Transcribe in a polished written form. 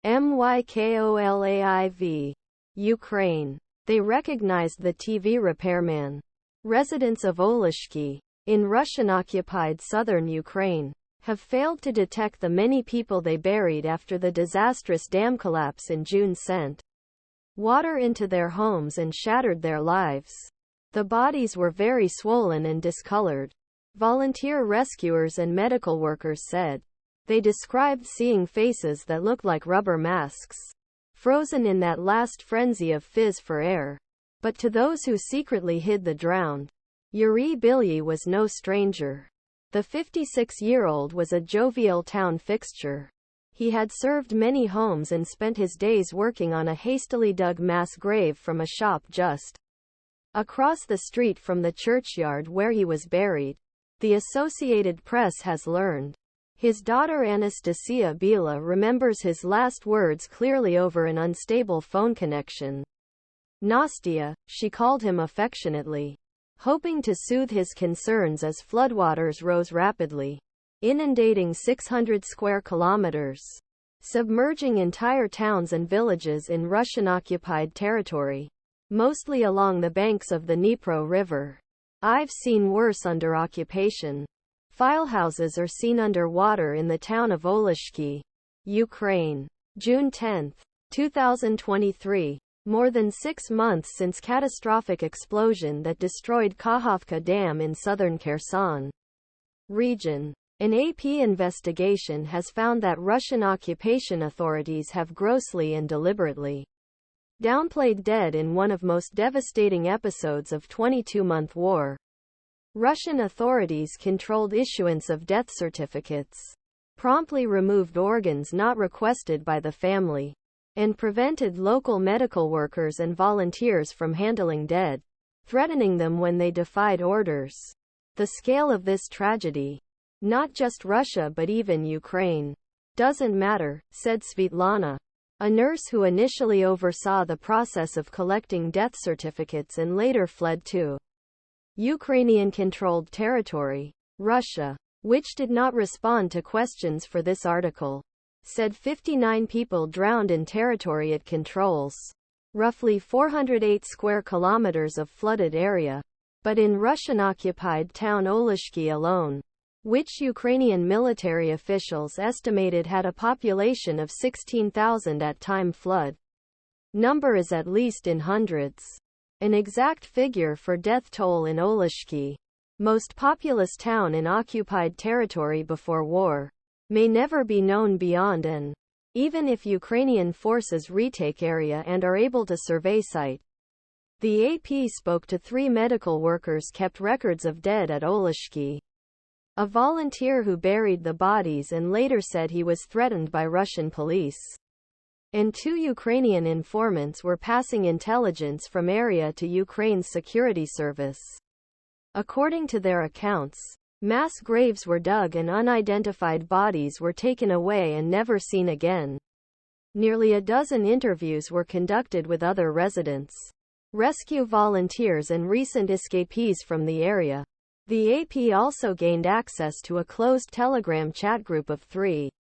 Mykolaiv. Ukraine. They recognized the TV repairman. Residents of Oleshki, in Russian-occupied southern Ukraine, have failed to detect the many people they buried after the disastrous dam collapse in June sent water into their homes and shattered their lives. The bodies were very swollen and discolored. Volunteer rescuers and medical workers said. They described seeing faces that looked like rubber masks, frozen in that last frenzy of fizz for air. But to those who secretly hid the drowned, Yuri Bilyi was no stranger. The 56-year-old was a jovial town fixture. He had served many homes and spent his days working on a hastily dug mass grave from a shop just across the street from the churchyard where he was buried. The Associated Press has learned. His daughter Anastasia Bila remembers his last words clearly over an unstable phone connection. Nastya, she called him affectionately, hoping to soothe his concerns as floodwaters rose rapidly, inundating 600 square kilometers, submerging entire towns and villages in Russian-occupied territory, mostly along the banks of the Dnipro River. I've seen worse under occupation. Filehouses are seen under water in the town of Oleshki, Ukraine. June 10, 2023. More than 6 months since catastrophic explosion that destroyed Kakhovka Dam in southern Kherson region. An AP investigation has found that Russian occupation authorities have grossly and deliberately downplayed dead in one of most devastating episodes of 22-month war. Russian authorities controlled issuance of death certificates, promptly removed organs not requested by the family, and prevented local medical workers and volunteers from handling dead, threatening them when they defied orders. The scale of this tragedy, not just Russia but even Ukraine, doesn't matter, said Svetlana, a nurse who initially oversaw the process of collecting death certificates and later fled to Ukrainian-controlled territory. Russia, which did not respond to questions for this article, said 59 people drowned in territory it controls, roughly 408 square kilometers of flooded area. But in Russian-occupied town Oleshki alone, which Ukrainian military officials estimated had a population of 16,000 at time flood, number is at least in hundreds. An exact figure for death toll in Oleshki, most populous town in occupied territory before war, may never be known beyond and even if Ukrainian forces retake area and are able to survey site. The AP spoke to 3 medical workers kept records of dead at Oleshki. A volunteer who buried the bodies and later said he was threatened by Russian police. And 2 Ukrainian informants were passing intelligence from area to Ukraine's security service. According to their accounts, mass graves were dug and unidentified bodies were taken away and never seen again. Nearly a dozen interviews were conducted with other residents, rescue volunteers and recent escapees from the area. The AP also gained access to a closed Telegram chat group of 3